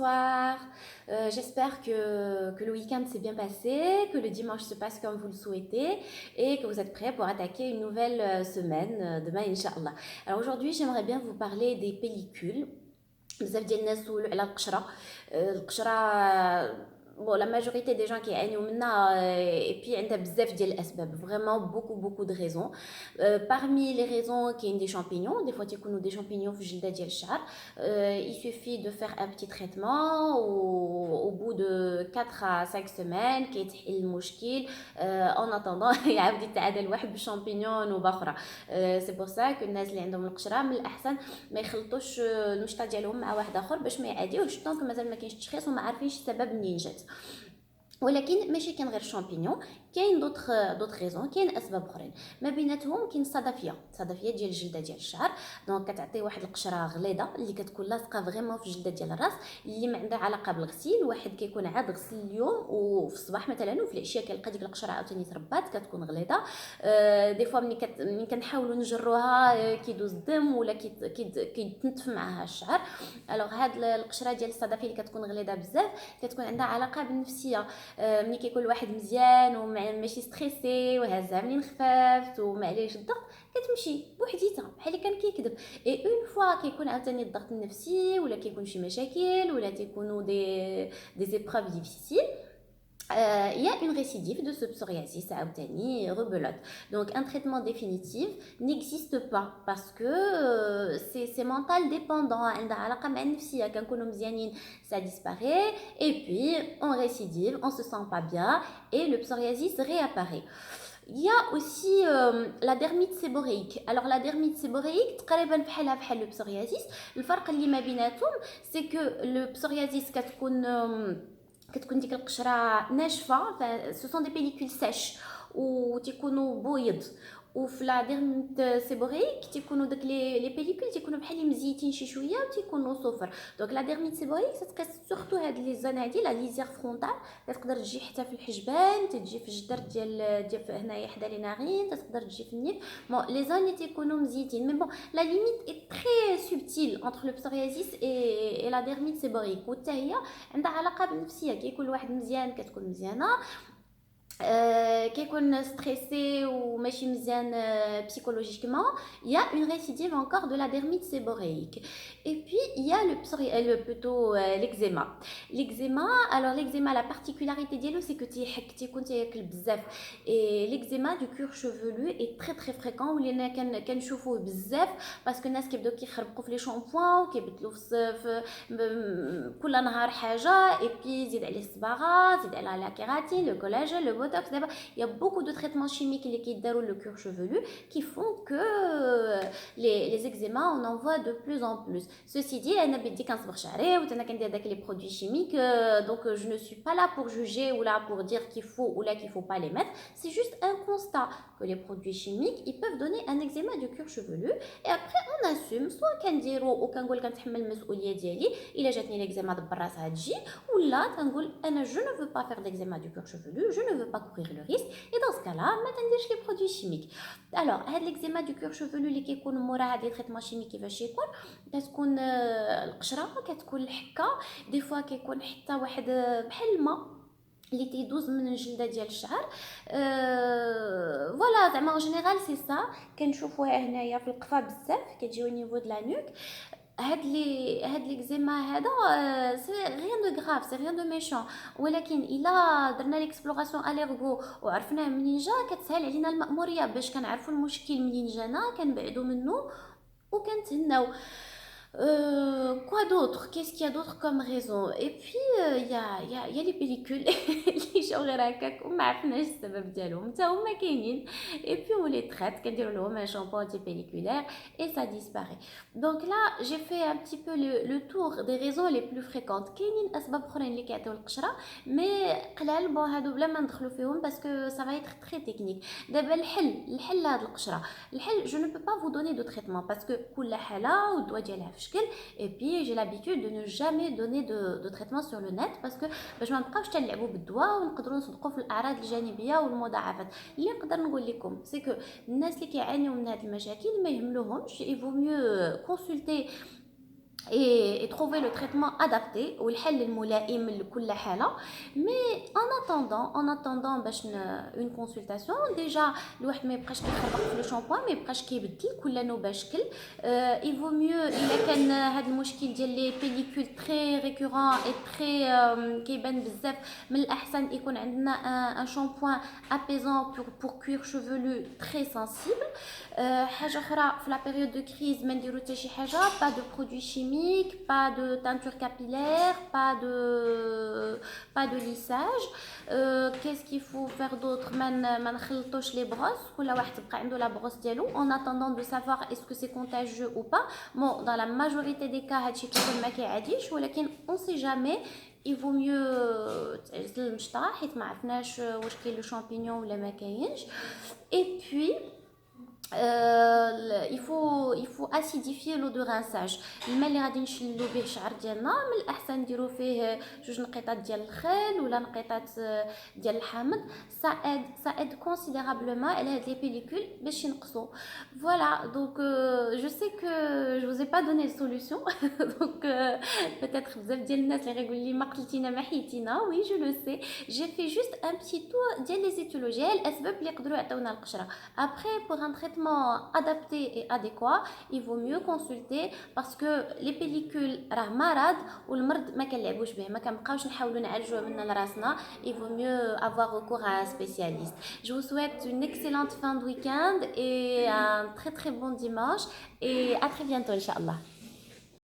bonsoir. J'espère que le week-end s'est bien passé, que le dimanche se passe comme vous le souhaitez et que vous êtes prêts pour attaquer une nouvelle semaine demain, Inch'Allah. Alors aujourd'hui, j'aimerais bien vous parler des pellicules. بزاف ديال الناس سولوا على القشره. القشره Bon, la majorité des gens qui ont et puis il y a بزاف ديال الاسباب, vraiment beaucoup de raisons. Parmi les raisons qu'il y a des champignons, des fois tu connais des champignons في الجلده ديال الشعر. Il suffit de faire un petit traitement au bout de 4 à 5 semaines كيتحل المشكل. En attendant يعاود يتعادل واحد بالشامبينيون وباخرى. C'est pour ça que الناس اللي عندهم القشره من الاحسن ما يخلطوش المشطه ديالهم مع واحد اخر باش ما يعاديوش طونك مازال ما كاينش تشخيص وما عارفينش السبب منين جات. ولكن ماشي كان غير شامبينيون, كاين دوطخ ريزون, كاين اسباب اخرين ما بيناتهم. كاين الصدفيه ديال الجلده ديال الشعر. دونك كتعطي واحد القشره غليظه اللي كتكون لاصقه فريمون في الجلده ديال الراس, اللي ما عندها علاقه بالغسيل. واحد كيكون عاد غسل اليوم وفي الصباح مثلا وفي العشيه كيلقى ديك القشره عاوتاني تربات كتكون غليظه. دي فوا ملي كنحاولوا نجروها كيدوز الدم ولا كيتنتف معاها الشعر. الوغ هاد القشره ديال الصدفيه اللي كتكون غليظه بزاف كتكون عندها علاقه بالنفسيه. ملي كيكون الواحد مزيان وماشي ستريسي وهازها منين خفافت وما عليهش الضغط كتمشي بوحديتها بحال اللي كان كيكذب. اي اون فوا كيكون عاوتاني الضغط النفسي ولا كيكون شي مشاكل ولا تيكونوا دي épreuves difficiles. Il y a une récidive de ce psoriasis عاوتاني rebelote. Donc un traitement définitif n'existe pas parce que c'est mental dépendant, عندها علاقة مع النفسية. كنكونوا مزيانين ça disparaît et puis on récidive, on se sent pas bien et le psoriasis réapparaît. Il y a aussi la dermite séboréique. Alors la dermite séboréique تقريبا بحال le psoriasis. الفرق اللي ما بيناتهم c'est que le psoriasis كتكون ديك القشره ناشفه, سو سون دي بيليكول سيش وتيكونوا بويض. وفي لا ديرميت سيبوريك تيكونوا داك لي بيليكول تيكونوا بحال مزيتين شي شويه وتيكونوا صفر. دونك لا ديرميت سيبوريك تتقيس سورتو هاد لي زون هادي لا ليزير فرونتال, تقدر تجي حتى في الحجبان, تجي في الجدر ديال هنايا حدا لي نارين, تقدر تجي في النيف. بون لي زون اللي تيكونوا مزيتين مي بون لا ليميت اي تري سوبتيل انتر لو بسوريازيس اي لا ديرميت سيبوريك, وحتى هي عندها علاقه بالنفسيه. كيكون الواحد مزيان كتكون مزيانه, كيكون ستريسي وماشي مزيان psychologiquement. Il y a une récidive encore de la dermite séboréique. Et puis il y a plutôt l'eczéma. Alors l'eczéma, la particularité ديالو c'est que تيكون تياكل بزاف. Et l'eczéma du cuir chevelu est très fréquent ولينا كنشوفوه بزاف باسكو الناس كيبداو كيخربقوا في لي شامبوان وكيبدلوا في كل نهار حاجه. et puis زيد عليه الصباغه, زيد على لا كيراتين, le collagène, le botox. Il y a beaucoup de traitements chimiques qui déroulent le cuir chevelu qui font que les eczémas on en voit de plus en plus. Ceci dit, انا بدي كنصبغ شعري وانا كندير داك les produits chimiques, donc je ne suis pas là pour juger ou là pour dire qu'il faut ou là qu'il faut pas les mettre. C'est juste un constat que les produits chimiques ils peuvent donner un eczéma du cuir chevelu. Et après on assume, soit كنديرو وكنقول كنتحمل المسؤوليه ديالي الا جاتني ليكزيما دبر راسها تجي, ولا كنقول انا je ne veux pas faire d'eczéma du cuir chevelu, je ne veux pas courir le risque. Et dans ce cas-là ما تنديرش les produits chimiques. alors هاد l'eczéma du cuir chevelu اللي كيكون مورا هاد لي تريتمون شيميك كيفاش يكون؟ كتكون القشره كتكون الحكه, دي فوا كيكون حتى واحد بحال الماء اللي تيدوز من الجلده ديال الشعر. فوالا زعما اون جينيرال سي سا كنشوفوها هنايا في القفا بزاف كتجي au niveau de la nuque. هاد ليكزيما هذا سي ريان دو غراف, سي ريان دو ميشون, ولكن الا درنا ليكسبلوراسيون اليرغو وعرفناه منين جا كتسهل علينا المأموريه باش كنعرفوا المشكل منين جانا كنبعدوا منه وكنتهناو. Quoi d'autre? Qu'est-ce qu'il y a d'autre comme raison? Et puis il y a les pellicules اللي جاو غير هكاك وما عرفناش السبب ديالهم حتى هما كاينين. Et puis on les traite, كنديروا لهم un shampoing antipelliculaire et ça disparaît. Donc là j'ai fait un petit peu le tour des raisons les plus fréquentes. كاينين اسباب اخرين اللي كيعطيو القشره مي قلال بون هادو بلا ما ندخلوا فيهم باسكو ça va être très technique. دابا الحل هاد القشره, الحل je ne peux pas vous donner de traitement parce que كل حاله والدواء ديالها في شكل. et puis j'ai l'habitude de ne jamais donner de traitement sur le net parce que باش ما نبقاوش تنلعبوا بالدواء ونقدروا نصدقوا في الاعراض الجانبيه والمضاعفات. اللي نقدر نقول لكم سي كو الناس اللي كيعانيوا من هذه المشاكل ما يهملوهمش, il vaut mieux consulter et trouver le traitement adapté ou الحل الملائم لكل حالة. Mais en attendant باش une consultation déjà الواحد ما يبقاش كيخربق في لو شامبوان، ما يبقاش كيبدل كل نوبه شكل. il vaut mieux الا كان هذا المشكل ديال لي بيليكول تري ريكورون اي تري كيبان بزاف، من الاحسن يكون عندنا ان شامبوان apaisant pour cuir chevelu très sensible. حاجه اخرى في لا بيريود دو كريز ما نديرو حتى شي حاجه، pas de produits chimiques, pas de teinture capillaire, pas de lissage. Qu'est-ce qu'il faut faire d'autre؟ ما نخلطوش les brosses، كل واحد تبقى عنده la brosse ديالو en attendant de savoir est-ce que c'est contagieux ou pas. Bon, dans la majorité des cas هادشي كيكون ما كيعاديش، ولكن on sait jamais. il vaut mieux تعزل المشطه حيت ما عرفناش واش كاين لو شامبينيون ولا ما كاينش. et puis il faut acidifier l'eau de rinçage. الماء اللي غادي نشلو به الشعر ديالنا من الاحسن نديرو فيه جوج نقيطات ديال الخل ولا نقيطات ديال الحامض. Ça aide considérablement على هاد لي بيليكول باش ينقصوا. Voilà, donc je sais que je vous ai pas donné de solution. donc peut-être بزاف ديال الناس اللي غيقول لي ما قلتينا ما حيتينا. Oui, je le sais, j'ai fait juste un petit tour ديال les étiologies الاسباب اللي يقدروا يعطيونا القشره. Après, pour un traitement adapté et adéquat, il vaut mieux consulter parce que les pellicules راه مرض والمرض ما كنلعبوش به، ما كنبقاوش نحاولوا نعالجوه من راسنا. Il vaut mieux avoir recours à un spécialiste. Je vous souhaite une excellente fin de week-end et un très très bon dimanche et à très bientôt, Inch'Allah.